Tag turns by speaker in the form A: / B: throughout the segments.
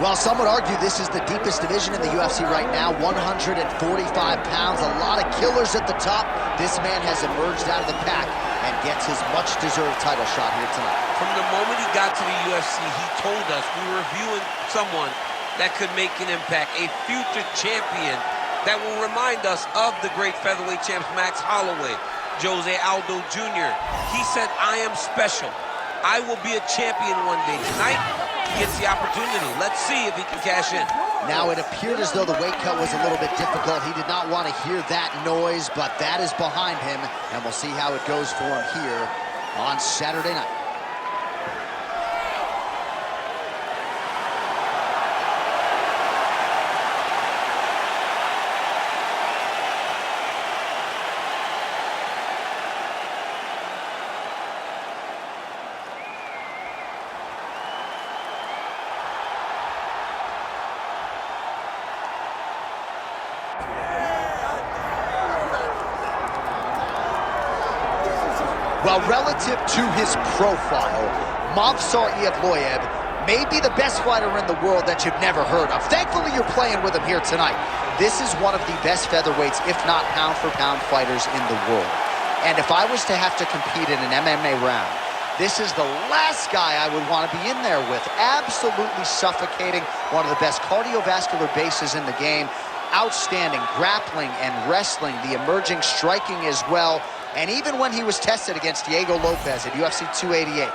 A: Well, some would argue this is the deepest division in the UFC right now, 145 pounds, a lot of killers at the top. This man has emerged out of the pack and gets his much-deserved title shot here tonight.
B: From the moment he got to the UFC, he told us we were viewing someone that could make an impact, a future champion that will remind us of the great featherweight champs Max Holloway, Jose Aldo Jr. He said, I am special. I will be a champion one day. Tonight, he gets the opportunity. Let's see if he can cash in.
A: Now, it appeared as though the weight cut was a little bit difficult. He did not want to hear that noise, but that is behind him, and we'll see how it goes for him here on Saturday night. Well, relative to his profile, Movsar Evloev may be the best fighter in the world that you've never heard of. Thankfully, you're playing with him here tonight. This is one of the best featherweights, if not pound-for-pound fighters in the world. And if I was to have to compete in an MMA round, this is the last guy I would want to be in there with. Absolutely suffocating, one of the best cardiovascular bases in the game. Outstanding grappling and wrestling, the emerging striking as well. And even when he was tested against Diego Lopez at UFC 288,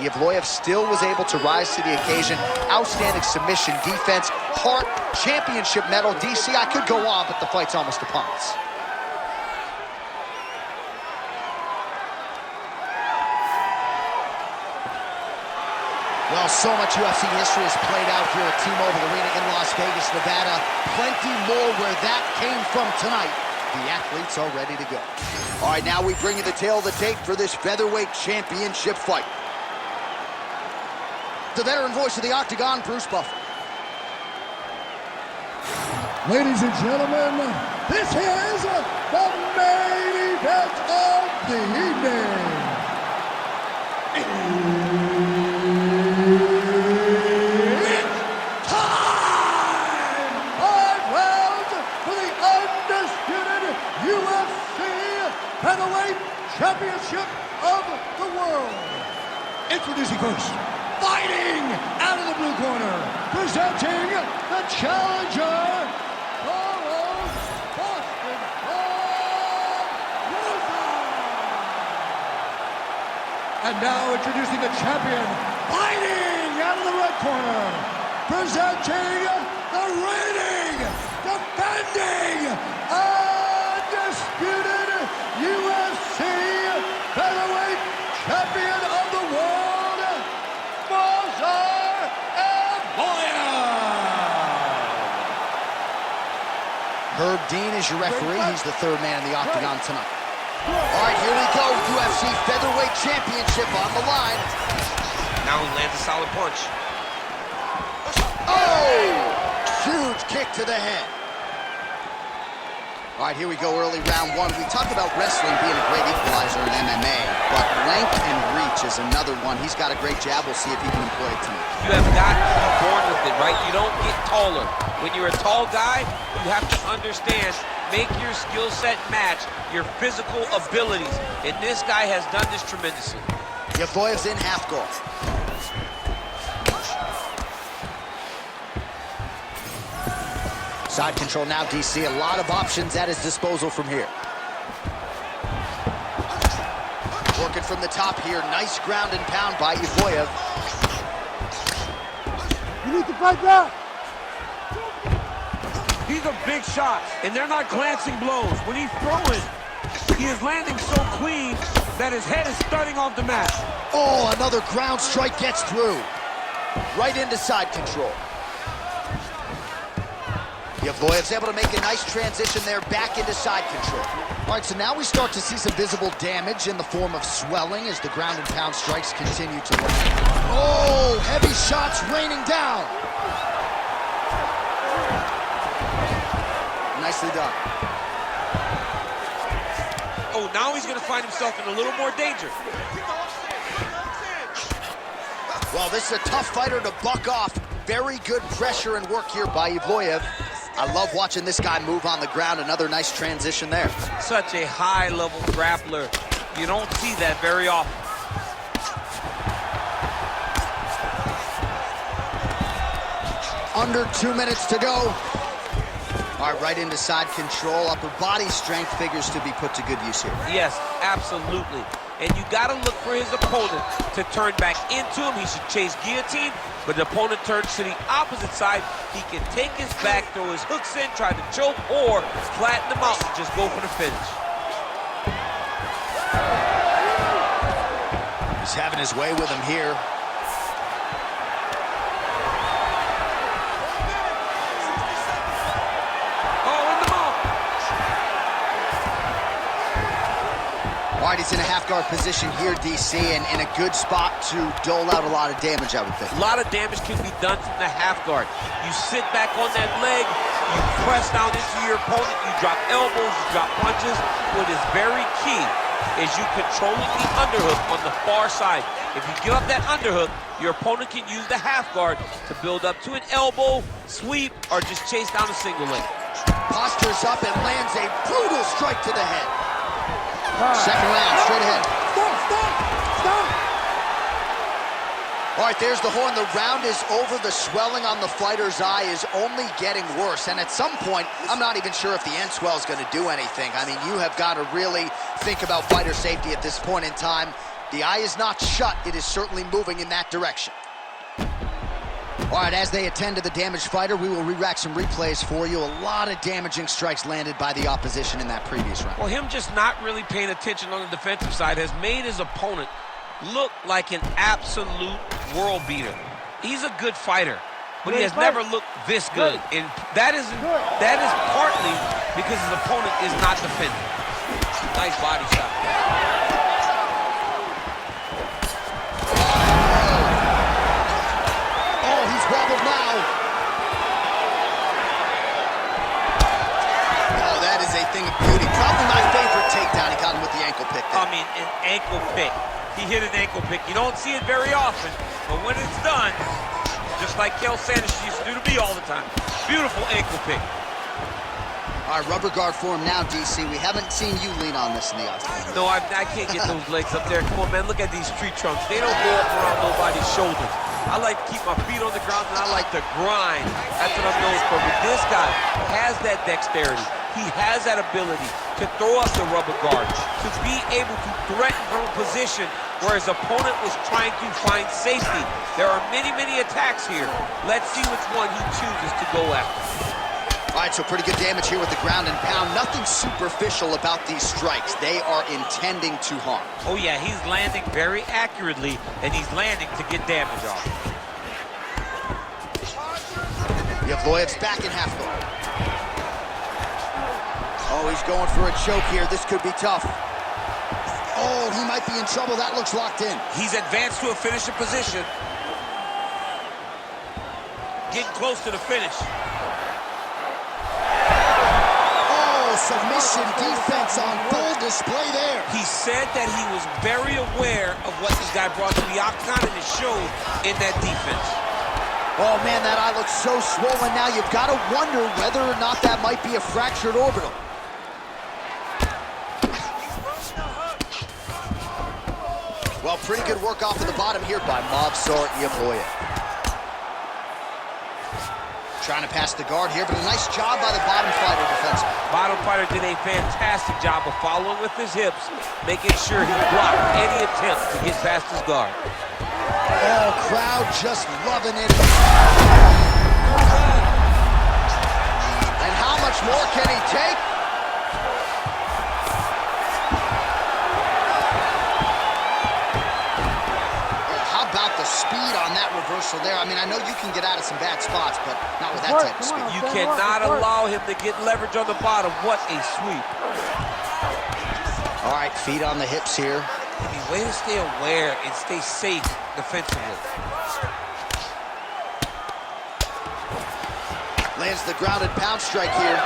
A: Evloev still was able to rise to the occasion. Outstanding submission, defense, heart, championship medal. DC, I could go on, but the fight's almost upon us. Well, so much UFC history has played out here at T-Mobile Arena in Las Vegas, Nevada. Plenty more where that came from tonight. The athletes are ready to go. All right, now we bring you the tale of the tape for this featherweight championship fight. The veteran voice of the Octagon, Bruce Buffer.
C: Ladies and gentlemen, this is the main event of the evening. It's time! 5 rounds for the undisputed UFC Featherweight Championship of the world. Introducing first, fighting out of the blue corner, presenting the challenger, Rosa. And now introducing the champion, fighting out of the red corner, presenting the reigning, defending, undisputed UFC Featherweight Champion of the world, Movsar Evloev.
A: Herb Dean is your referee. He's the third man in the Octagon tonight. All right, here we go. UFC Featherweight Championship on the line.
B: Now he lands a solid punch.
A: Oh! Huge kick to the head. All right, here we go, early round one. We talked about wrestling being a great equalizer in MMA, but length and reach is another one. He's got a great jab. We'll see if he can employ it tonight.
B: You have got to be born with it, right? You don't get taller. When you're a tall guy, you have to understand, make your skill set match your physical abilities. And this guy has done this tremendously.
A: Evloev's in half guard. Side control now, DC. A lot of options at his disposal from here. Working from the top here. Nice ground and pound by Evloev.
C: You need to fight back.
D: These are big shots, and they're not glancing blows. When he's throwing, he is landing so clean that his head is starting off the mat.
A: Oh, another ground strike gets through. Right into side control. Evloev's able to make a nice transition there back into side control. All right, so now we start to see some visible damage in the form of swelling as the ground and pound strikes continue to land. Oh, heavy shots raining down. Nicely done.
B: Oh, now he's going to find himself in a little more danger.
A: Well, this is a tough fighter to buck off. Very good pressure and work here by Evloev. I love watching this guy move on the ground. Another nice transition there.
B: Such a high-level grappler. You don't see that very often.
A: Under 2 minutes to go. All right, right into side control. Upper body strength figures to be put to good use here.
B: Yes, absolutely. And you got to look for his opponent to turn back into him. He should chase guillotine, but the opponent turns to the opposite side. He can take his back, throw his hooks in, try to choke, or flatten him out and just go for the finish.
A: He's having his way with him here. All right, he's in a half-guard position here, DC, and in a good spot to dole out a lot of damage, I would think.
B: A lot of damage can be done from the half-guard. You sit back on that leg, you press down into your opponent, you drop elbows, you drop punches. What is very key is you controlling the underhook on the far side. If you give up that underhook, your opponent can use the half-guard to build up to an elbow, sweep, or just chase down a single leg.
A: Postures up and lands a brutal strike to the head. Second round, straight ahead.
C: Stop!
A: All right, there's the horn. The round is over. The swelling on the fighter's eye is only getting worse. And at some point, I'm not even sure if the end swell is going to do anything. I mean, you have got to really think about fighter safety at this point in time. The eye is not shut. It is certainly moving in that direction. All right, as they attend to the damaged fighter, we will re-rack some replays for you. A lot of damaging strikes landed by the opposition in that previous round.
B: Well, him just not really paying attention on the defensive side has made his opponent look like an absolute world beater. He's a good fighter, but he has never looked this good. And that is partly because his opponent is not defending. Nice body shot.
A: Wobbled now. Oh, that is a thing of beauty. Probably my favorite takedown. He got him with the ankle pick there.
B: I mean, an ankle pick. He hit an ankle pick. You don't see it very often, but when it's done, just like Kel Sanders used to do to me all the time. Beautiful ankle pick.
A: All right, rubber guard for him now, DC. We haven't seen you lean on this in the offseason.
B: No, I can't get those legs up there. Come on, man, look at these tree trunks. They don't go up around nobody's shoulders. I like to keep my feet on the ground, and I like to grind. That's what I'm known for. But this guy has that dexterity. He has that ability to throw up the rubber guard, to be able to threaten from a position where his opponent was trying to find safety. There are many, many attacks here. Let's see which one he chooses to go after.
A: All right, so pretty good damage here with the ground and pound. Nothing superficial about these strikes. They are intending to harm.
B: Oh, yeah, he's landing very accurately, and he's landing to get damage off.
A: Evloev's back in half guard. Oh, he's going for a choke here. This could be tough. Oh, he might be in trouble. That looks locked in.
B: He's advanced to a finishing position. Getting close to the finish.
A: Submission defense on full display there.
B: He said that he was very aware of what this guy brought to the octagon, and it showed in that defense.
A: Oh, man, that eye looks so swollen now. You've got to wonder whether or not that might be a fractured orbital. Well, pretty good work off of the bottom here by Movsar Evloev. Trying to pass the guard here, but a nice job by the bottom fighter defensively.
B: Bottom fighter did a fantastic job of following with his hips, making sure he blocked any attempt to get past his guard.
A: Oh, crowd just loving it. And how much more can he take? The speed on that reversal there. I mean, I know you can get out of some bad spots, but not with that type of speed.
B: You cannot allow him to get leverage on the bottom. What a sweep.
A: All right, feet on the hips here.
B: I mean, way to stay aware and stay safe defensively.
A: Lands the grounded pound strike here.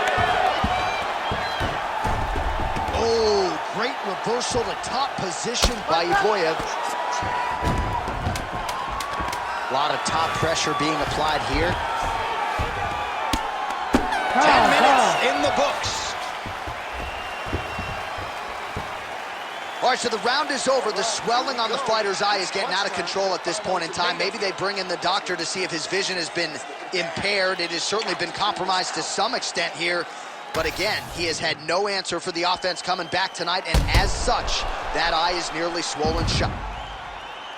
A: Oh, great reversal to top position by Evloev. lot of top pressure being applied here. 10 minutes in the books. All right, so the round is over. The swelling on the fighter's eye is getting out of control at this point in time. Maybe they bring in the doctor to see if his vision has been impaired. It has certainly been compromised to some extent here. But again, he has had no answer for the offense coming back tonight, and as such, that eye is nearly swollen shut.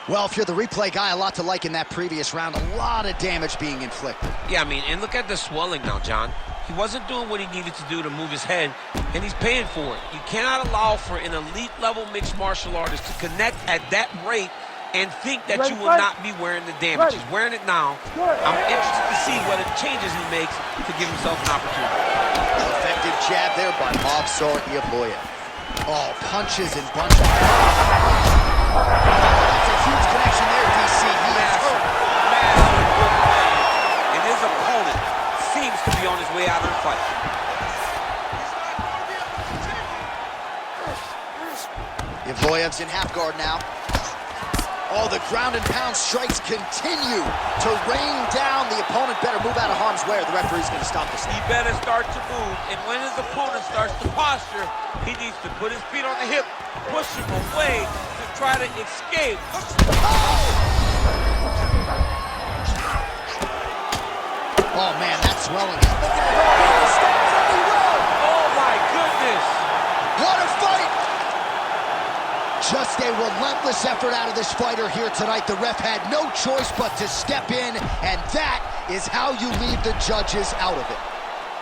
A: Well, if you're the replay guy, a lot to like in that previous round. A lot of damage being inflicted.
B: Yeah, I mean, and look at the swelling now, John. He wasn't doing what he needed to do to move his head, and he's paying for it. You cannot allow for an elite-level mixed martial artist to connect at that rate and think that you will not be wearing the damage. He's wearing it now. I'm interested to see what changes he makes to give himself an opportunity.
A: Effective jab there by Movsar Evloev. Oh, punches and bunches. That's a huge connection there, DC. He is hurt.
B: Massive good play. And his opponent seems to be on his way out of the fight.
A: Evloev's in half guard now. Oh, the ground and pound strikes continue to rain down. The opponent better move out of harm's way or the referee's going to stop this.
B: He better start to move, and when his opponent starts to posture, he needs to put his feet on the hip, push him away to try to escape.
A: Oh, man, that's swelling.
B: Oh, my goodness.
A: What a fight! Just a relentless effort out of this fighter here tonight. The ref had no choice but to step in, and that is how you leave the judges out of it.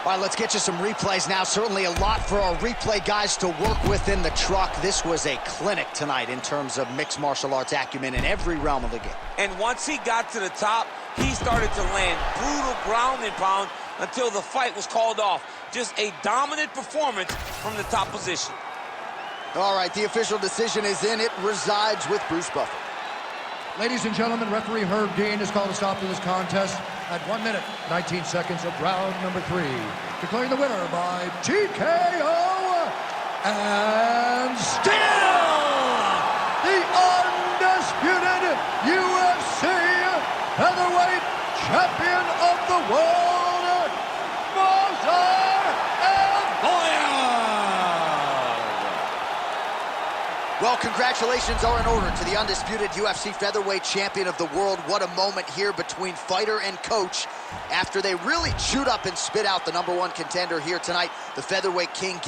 A: All right, let's get you some replays now. Certainly a lot for our replay guys to work with in the truck. This was a clinic tonight in terms of mixed martial arts acumen in every realm of the game.
B: And once he got to the top, he started to land brutal ground and pound until the fight was called off. Just a dominant performance from the top position.
A: All right, the official decision is in. It resides with Bruce Buffer.
C: Ladies and gentlemen, referee Herb Dean has called a stop to this contest at 1 minute, 19 seconds of round number 3. Declaring the winner by TKO and still the undisputed UFC featherweight champion of the world, Movsar Evloev.
A: Well, congratulations are in order to the undisputed UFC featherweight champion of the world. What a moment here between fighter and coach after they really chewed up and spit out the #1 contender here tonight, the featherweight king.